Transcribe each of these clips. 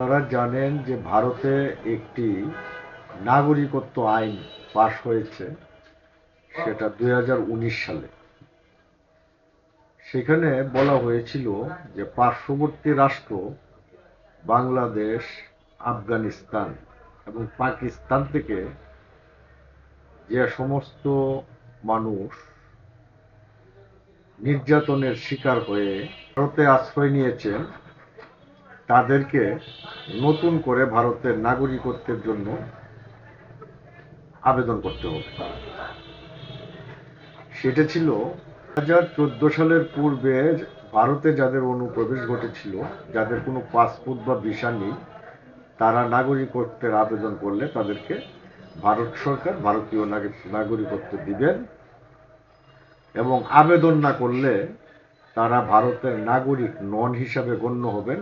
আপনারা জানেন যে ভারতে একটি নাগরিকত্ব আইন পাশ হয়েছে, সেটা 2019 সালে। সেখানে বলা হয়েছিল যে পার্শ্ববর্তী রাষ্ট্র বাংলাদেশ, আফগানিস্তান এবং পাকিস্তান থেকে যে সমস্ত মানুষ নির্যাতনের শিকার হয়ে ভারতে আশ্রয় নিয়েছেন, তাদেরকে নতুন করে ভারতের নাগরিকত্বের জন্য আবেদন করতে হবে। সেটা ছিল 2014 সালের পূর্বে ভারতে যাদের অনুপ্রবেশ ঘটেছিল, যাদের কোনো পাসপোর্ট বা ভিসা নেই, তারা নাগরিকত্বের আবেদন করলে তাদেরকে ভারত সরকার ভারতীয় নাগরিকত্ব দিবেন, এবং আবেদন না করলে তারা ভারতের নাগরিক নন হিসাবে গণ্য হবেন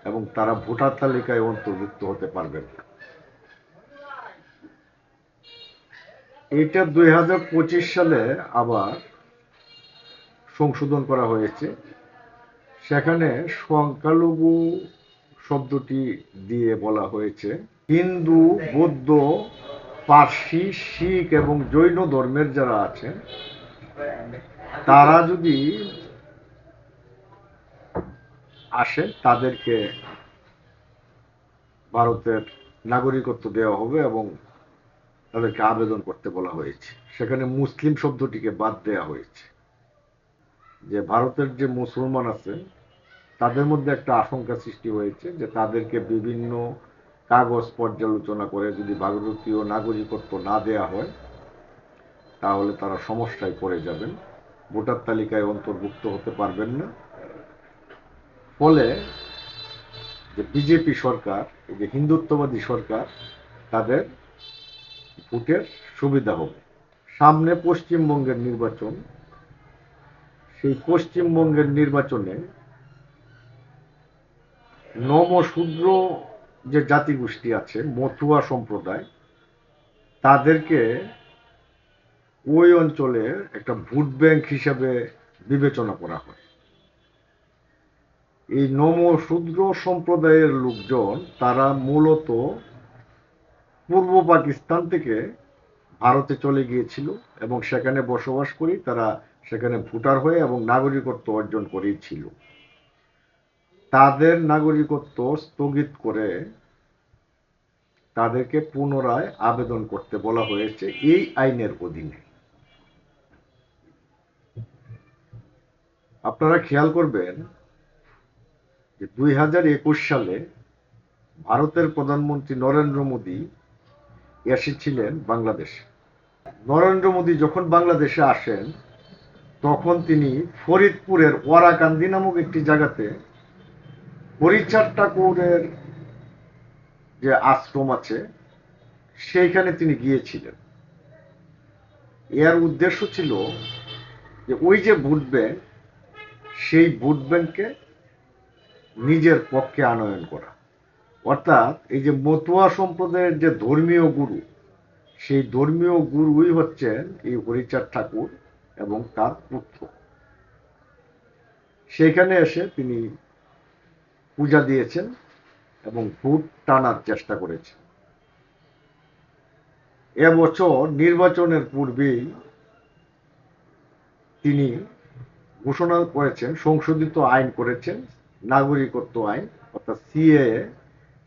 এবং তারা ভোটার তালিকায় অন্তর্ভুক্ত হতে পারবেন। এটা 2025 সালে আবার সংশোধন করা হয়েছে। সেখানে সংখ্যালঘু শব্দটি দিয়ে বলা হয়েছে হিন্দু, বৌদ্ধ, পার্সি, শিখ এবং জৈন ধর্মের যারা আছেন, তারা যদি আসেন তাদেরকে ভারতের নাগরিকত্ব দেওয়া হবে এবং তাদেরকে আবেদন করতে বলা হয়েছে। সেখানে মুসলিম শব্দটিকে বাদ দেওয়া হয়েছে। যে ভারতের যে মুসলমান আছে, তাদের মধ্যে একটা আশঙ্কা সৃষ্টি হয়েছে যে তাদেরকে বিভিন্ন কাগজ পর্যালোচনা করে যদি ভারতীয় নাগরিকত্ব না দেয়া হয়, তাহলে তারা সমস্যায় পড়ে যাবেন, ভোটার তালিকায় অন্তর্ভুক্ত হতে পারবেন না। ফলে যে বিজেপি সরকার, এই যে হিন্দুত্ববাদী সরকার, তাদের ভোটের সুবিধা হবে। সামনে পশ্চিমবঙ্গের নির্বাচন। সেই পশ্চিমবঙ্গের নির্বাচনে নমশূদ্র যে জাতিগোষ্ঠী আছে, মতুয়া সম্প্রদায়, তাদেরকে ওই অঞ্চলে একটা ভোট ব্যাংক হিসাবে বিবেচনা করা হয়। এই নমশূদ্র সম্প্রদায়ের লোকজন তারা মূলত পূর্ব পাকিস্তান থেকে ভারতে চলে গিয়েছিল এবং সেখানে বসবাস করি তারা সেখানে ভোটার হয়ে এবং নাগরিকত্ব অর্জন করেছিল। তাদের নাগরিকত্ব স্থগিত করে তাদেরকে পুনরায় আবেদন করতে বলা হয়েছে এই আইনের অধীনে। আপনারা খেয়াল করবেন যে 2021 সালে ভারতের প্রধানমন্ত্রী নরেন্দ্র মোদী এসেছিলেন বাংলাদেশে। নরেন্দ্র মোদী যখন বাংলাদেশে আসেন, তখন তিনি ফরিদপুরের ওয়ারাকান্দি নামক একটি জায়গাতে হরিচাঁদ ঠাকুরের যে আশ্রম আছে, সেইখানে তিনি গিয়েছিলেন। এর উদ্দেশ্য ছিল যে ওই যে ভোট ব্যাংক, সেই ভোট ব্যাংককে নিজের পক্ষে আনয়ন করা। অর্থাৎ এই যে মতুয়া সম্প্রদায়ের যে ধর্মীয় গুরু, সেই ধর্মীয় গুরুই হচ্ছেন এই হরিচাঁদ ঠাকুর এবং তার পুত্র। সেখানে এসে তিনি পূজা দিয়েছেন এবং ভোট টানার চেষ্টা করেছেন। এবছর নির্বাচনের পূর্বেই তিনি ঘোষণা করেছেন, সংশোধিত আইন করেছেন, নাগরিকত্ব আইন অর্থাৎ সিএএ।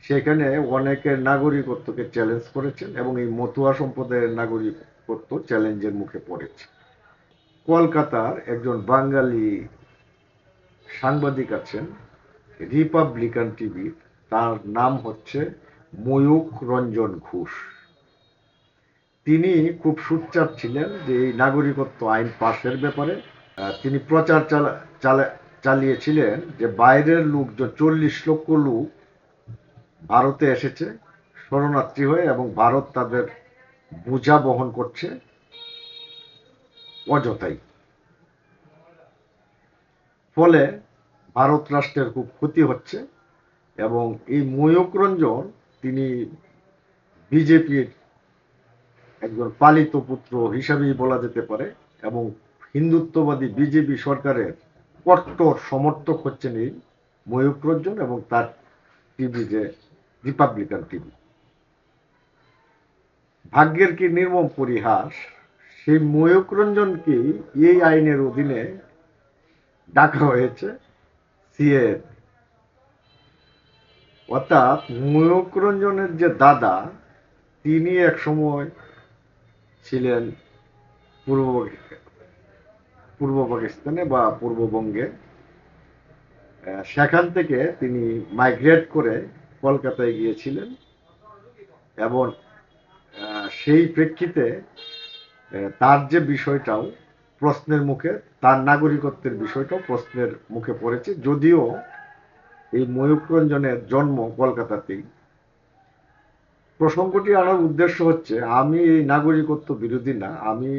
সেখানে অনেকের নাগরিকত্বকে চ্যালেঞ্জ করেছেন এবং এই মতুয়া সম্প্রদায়ের নাগরিকত্ব চ্যালেঞ্জের মুখে পড়েছে। কলকাতার একজন বাঙালি সাংবাদিক আছেন, রিপাবলিকান টিভি, তার নাম হচ্ছে ময়ূখ রঞ্জন ঘোষ। তিনি খুব সোচ্চার ছিলেন যে এই নাগরিকত্ব আইন পাশের ব্যাপারে। তিনি প্রচার চালিয়েছিলেন যে বাইরের লোকজন 40 লক্ষ লোক ভারতে এসেছে শরণার্থী হয়ে এবং ভারত তাদের বোঝা বহন করছে অযথাই। ফলে ভারত রাষ্ট্রের খুব ক্ষতি হচ্ছে এবং এই ময়ূখ রঞ্জন তিনি বিজেপির একজন পালিত পুত্র হিসাবেই বলা যেতে পারে এবং হিন্দুত্ববাদী বিজেপি সরকারের কট্টর সমর্থক হচ্ছেন এই ময়ূখ রঞ্জন এবং তার টিভি, যে রিপাবলিকান টিভি। ভাগ্যের কি নির্মম পরিহাস, সেই ময়ূক রঞ্জনকেই এই আইনের অধীনে ডাকা হয়েছে সিএ। অর্থাৎ ময়ূক রঞ্জনের যে দাদা, তিনি এক সময় ছিলেন পূর্ব পূর্ব পাকিস্তানে বা পূর্ববঙ্গে। সেখান থেকে তিনি মাইগ্রেট করে কলকাতায় গিয়েছিলেন এবং সেই প্রেক্ষিতে তার যে বিষয়টাও প্রশ্নের মুখে, তার নাগরিকত্বের বিষয়টাও প্রশ্নের মুখে পড়েছে। যদিও এই ময়ূক রঞ্জনের জন্ম কলকাতাতেই। প্রসঙ্গটি আনার উদ্দেশ্য হচ্ছে, আমি এই নাগরিকত্ব বিরোধী না। আমি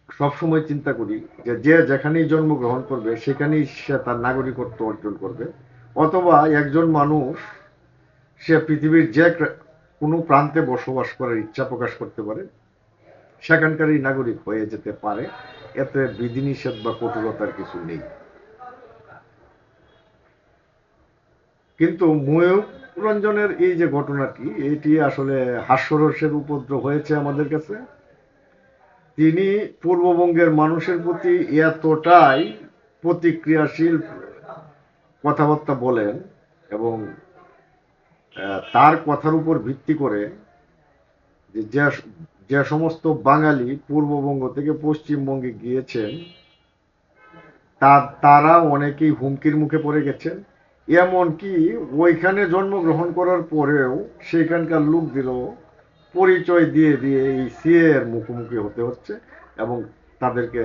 সবসময় চিন্তা করি যে যে যেখানেই জন্মগ্রহণ করবে সেখানেই সে তার নাগরিকত্ব অর্জন করবে, অথবা একজন মানুষ সে পৃথিবীর যে কোনো প্রান্তে বসবাস করার ইচ্ছা প্রকাশ করতে পারে, সেখানকারই নাগরিক হয়ে যেতে পারে। এতে বিধিনিষেধ বা কঠোরতার কিছু নেই। কিন্তু ময়ূক রঞ্জনের এই যে ঘটনাটি, এটি আসলে হাস্যরসের উপদ্রব হয়েছে আমাদের কাছে। তিনি পূর্ববঙ্গের মানুষের প্রতি এতটাই প্রতিক্রিয়াশীল কথাবার্তা বলেন এবং তার কথার উপর ভিত্তি করে যে যে সমস্ত বাঙালি পূর্ববঙ্গ থেকে পশ্চিমবঙ্গে গিয়েছেন তারা অনেকেই হুমকির মুখে পড়ে গেছেন। এমনকি ওইখানে জন্মগ্রহণ করার পরেও সেখানকার লোকদেরও পরিচয় দিয়ে দিয়ে এই সিএ এর মুখোমুখি হতে হচ্ছে এবং তাদেরকে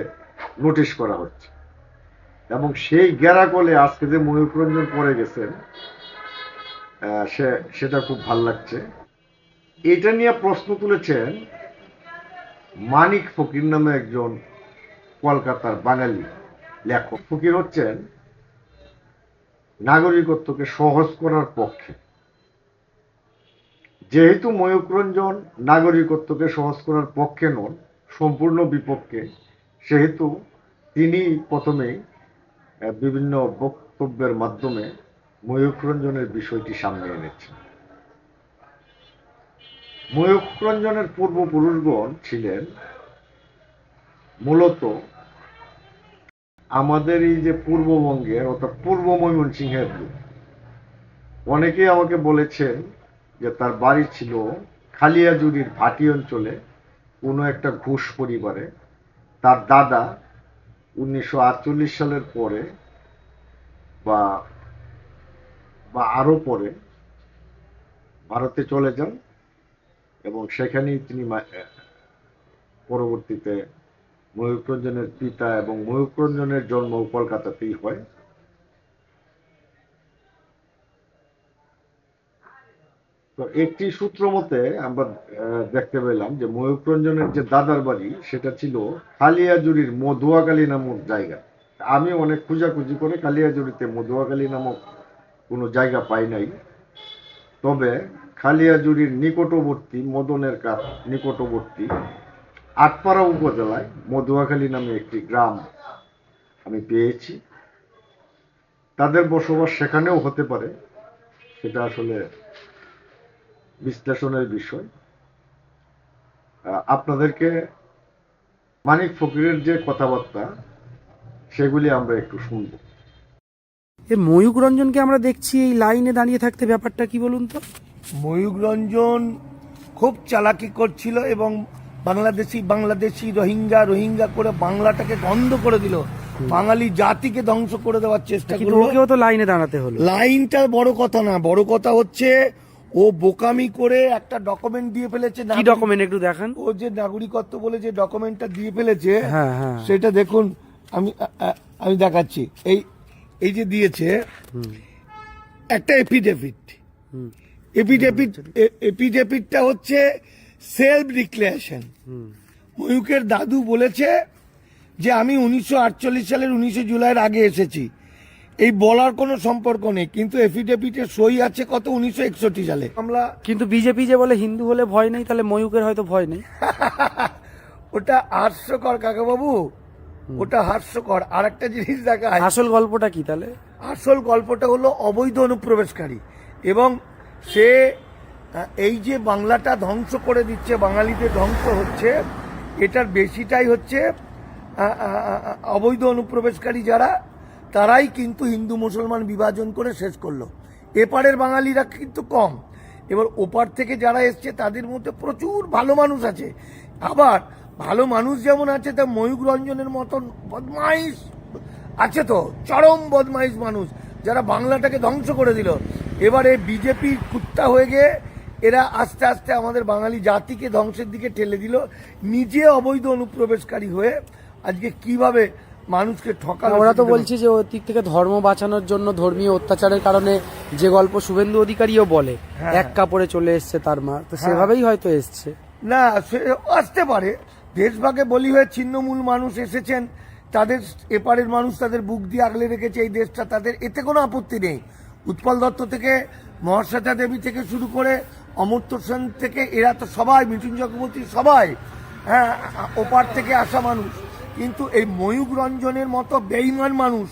নোটিশ করা হচ্ছে। এবং সেই গ্যারাকলে আজকে যে ময়ূক রঞ্জন পড়ে গেছেন, সেটা খুব ভাল লাগছে। এটা নিয়ে প্রশ্ন তুলেছেন মানিক ফকির নামে একজন কলকাতার বাঙালি লেখক। ফকির হচ্ছেন নাগরিকত্বকে সহজ করার পক্ষে। যেহেতু ময়ূক রঞ্জন নাগরিকত্বকে সহজ করার পক্ষে নন, সম্পূর্ণ বিপক্ষে, সেহেতু তিনি প্রথমে বিভিন্ন বক্তব্যের মাধ্যমে ময়ূক রঞ্জনের বিষয়টি সামনে এনেছেন। ময়ূক রঞ্জনের পূর্বপুরুষগণ ছিলেন মূলত আমাদের এই যে পূর্ববঙ্গের অর্থাৎ পূর্ব ময়মনসিংহের লোক। অনেকেই আমাকে বলেছেন যে তার বাড়ি ছিল খালিয়াজুড়ির ভাটি অঞ্চলে কোনো একটা ঘোষ পরিবারে। তার দাদা 1948 সালের পরে বা আরো পরে ভারতে চলে যান এবং সেখানেই তিনি পরবর্তীতে ময়ূক রঞ্জনের পিতা, এবং ময়ূক রঞ্জনের জন্ম কলকাতাতেই হয়। তো একটি সূত্র মতে আমরা দেখতে পেলাম যে ময়ূক রঞ্জনের যে দাদার বাড়ি সেটা ছিল কালিয়াজুড়ির মধুয়াকালী নামক জায়গা। আমি অনেক খোঁজাখুঁজি করে কালিয়াজুড়িতে মধুয়াকালী নামক কোনো জায়গা পাই নাই। তবে কালিয়াজুড়ির নিকটবর্তী, মদনের কাছ নিকটবর্তী আটপাড়া উপজেলায় মধুয়াখালী নামে একটি গ্রাম আমি পেয়েছি। তাদের বসবাস সেখানেও হতে পারে, সেটা আসলে বিশ্লেষণের বিষয়। আপনাদেরকে মানিক ফকিরের যে কথাবার্তা সেগুলি আমরা একটু শুনব। ময়ূক রঞ্জনকে আমরা দেখছি এই লাইনে দাঁড়িয়ে থাকতে, ব্যাপারটা কি বলুন তো? ময়ূক রঞ্জন খুব চালাকি করছিল এবং বাংলাদেশি রোহিঙ্গা করে বাংলাটাকে বন্ধ করে দিল, বাঙালি জাতিকে ধ্বংস করে দেওয়ার চেষ্টা করলো। ওকেও তো লাইনে দাঁড়াতে হলো। লাইনটা বড় কথা না, বড় কথা হচ্ছে ও বোকামি করে একটা ডকুমেন্ট দিয়ে ফেলেছে। কি ডকুমেন্ট একটু দেখান। ও যে নাগরিকত্ব বলে যে ডকুমেন্টটা দিয়ে ফেলেছে, হ্যাঁ হ্যাঁ, সেটা দেখুন, আমি দেখাচ্ছি। এই যে দিয়েছে একটা এফিডেভিটটা হচ্ছে সেলফ ডিক্লারেশন। ময়ূকের দাদু বলেছে যে আমি 1948 সালের 19 জুলাইয়ের আগে এসেছি। এই বলার কোনো সম্পর্ক নেই, কিন্তু এফিডেভিটের সই আছে কত 1961 সালে। আমরা কিন্তু বিজেপি যে বলে হিন্দু হলে ভয় নেই, তাহলে ময়ূকের হয়তো ভয় নেই। ওটা হাস্যকর কাকাবাবু, ওটা হাস্যকর। আর একটা জিনিস দেখায়, আসল গল্পটা কি তাহলে? আসল গল্পটা হলো অবৈধ অনুপ্রবেশকারী, এবং সে এই যে বাংলাটা ধ্বংস করে দিচ্ছে, বাঙালিদের ধ্বংস হচ্ছে, এটার বেশিটাই হচ্ছে অবৈধ অনুপ্রবেশকারী যারা, তারাই কিন্তু হিন্দু মুসলমান বিভাজন করে শেষ করলো। এপারের বাঙালিরা কিন্তু কম, এবার ওপার থেকে যারা এসছে তাদের মধ্যে প্রচুর ভালো মানুষ আছে। আবার ভালো মানুষ যেমন আছে, তা ময়ূক রঞ্জনের মতন বদমাইশ আছে তো, চরম বদমাইশ মানুষ, যারা বাংলাটাকে ধ্বংস করে দিল। এবারে বিজেপি কুত্তা হয়ে গিয়ে এরা আস্তে আস্তে আমাদের বাঙালি জাতিকে ধ্বংসের দিকে ঠেলে দিল, নিজে অবৈধ অনুপ্রবেশকারী হয়ে আজকে কিভাবে মানুষকে ঠকালো। ওরা তো বলছে যে ওর দিক থেকে ধর্ম বাঁচানোর জন্য, ধর্মীয় অত্যাচারের কারণে যে গল্প শুভেন্দু অধিকারীও বলে, এক কাপড়ে চলে এসছে তার মা, তো সেভাবেই হয়তো এসছে। না, সে আসতে পারে, দেশভাগে বলি হয়ে ছিন্নমূল মানুষ এসেছেন, তাদের এপারের মানুষ তাদের বুক দিয়ে আগলে রেখেছে এই দেশটা, তাদের এতে কোনো আপত্তি নেই। উৎপল দত্ত থেকে মহাশ্বেতা দেবী থেকে শুরু করে অমর্ত্য সেন থেকে এরা তো সবাই, মিঠুন চক্রবর্তী সবাই, হ্যাঁ, ওপার থেকে আসা মানুষ। কিন্তু এই ময়ূক রঞ্জনের মতো বেঈমান মানুষ,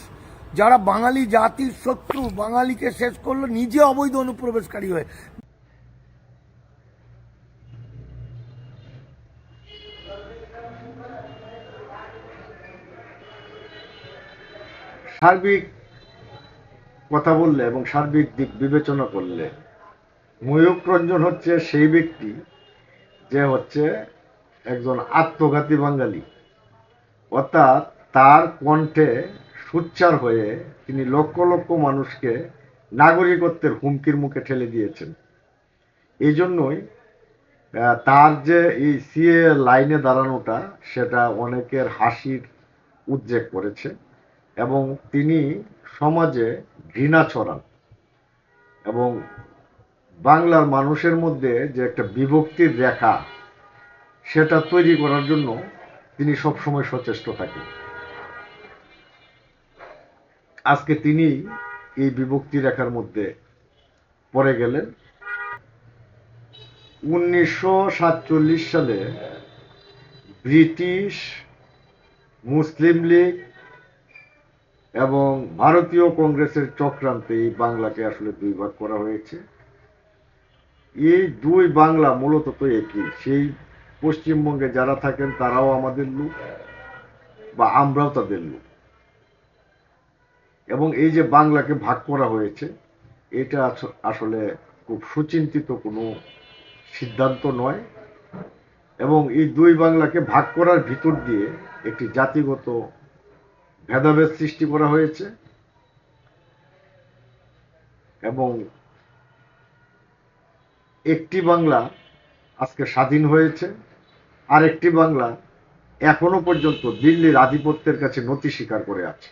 যারা বাঙালি জাতির শত্রু, বাঙালিকে শেষ করলো নিজে অবৈধ অনুপ্রবেশকারী হয়ে। সার্বিক কথা বললে এবং সার্বিক দিক বিবেচনা করলে ময়ূক রঞ্জন হচ্ছে সেই ব্যক্তি যে হচ্ছে একজন আত্মঘাতী বাঙালি, অর্থাৎ তার কণ্ঠে সোচ্চার হয়ে তিনি লক্ষ লক্ষ মানুষকে নাগরিকত্বের হুমকির মুখে ঠেলে দিয়েছেন। এই জন্যই তার যে এই সিএ লাইনে দাঁড়ানোটা, সেটা অনেকের হাসির উদ্রেক করেছে, এবং তিনি সমাজে ঘৃণা ছড়ান এবং বাংলার মানুষের মধ্যে যে একটা বিভক্তির রেখা, সেটা তৈরি করার জন্য তিনি সবসময় সচেষ্ট থাকেন। আজকে তিনি এই বিভক্তি রেখার মধ্যে পড়ে গেলেন। 1947 সালে ব্রিটিশ, মুসলিম লীগ এবং ভারতীয় কংগ্রেসের চক্রান্তে এই বাংলাকে আসলে দুই ভাগ করা হয়েছে। এই দুই বাংলা মূলত তো একই। সেই পশ্চিমবঙ্গে যারা থাকেন তারাও আমাদের লোক, বা আমরাও তাদের লোক। এবং এই যে বাংলাকে ভাগ করা হয়েছে, এটা আসলে খুব সুচিন্তিত কোনো সিদ্ধান্ত নয়, এবং এই দুই বাংলাকে ভাগ করার ভিতর দিয়ে একটি জাতিগত ভেদাভেদ সৃষ্টি করা হয়েছে, এবং একটি বাংলা আজকে স্বাধীন হয়েছে, আর একটি বাংলা এখনো পর্যন্ত দিল্লির আধিপত্যের কাছে নতি স্বীকার করে আছে।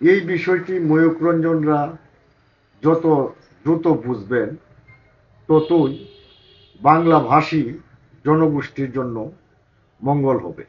এই বিষয়টি ময়ূক রঞ্জনরা যত দ্রুত বুঝবেন, ততই বাংলাভাষী জনগোষ্ঠীর জন্য মঙ্গল হবে।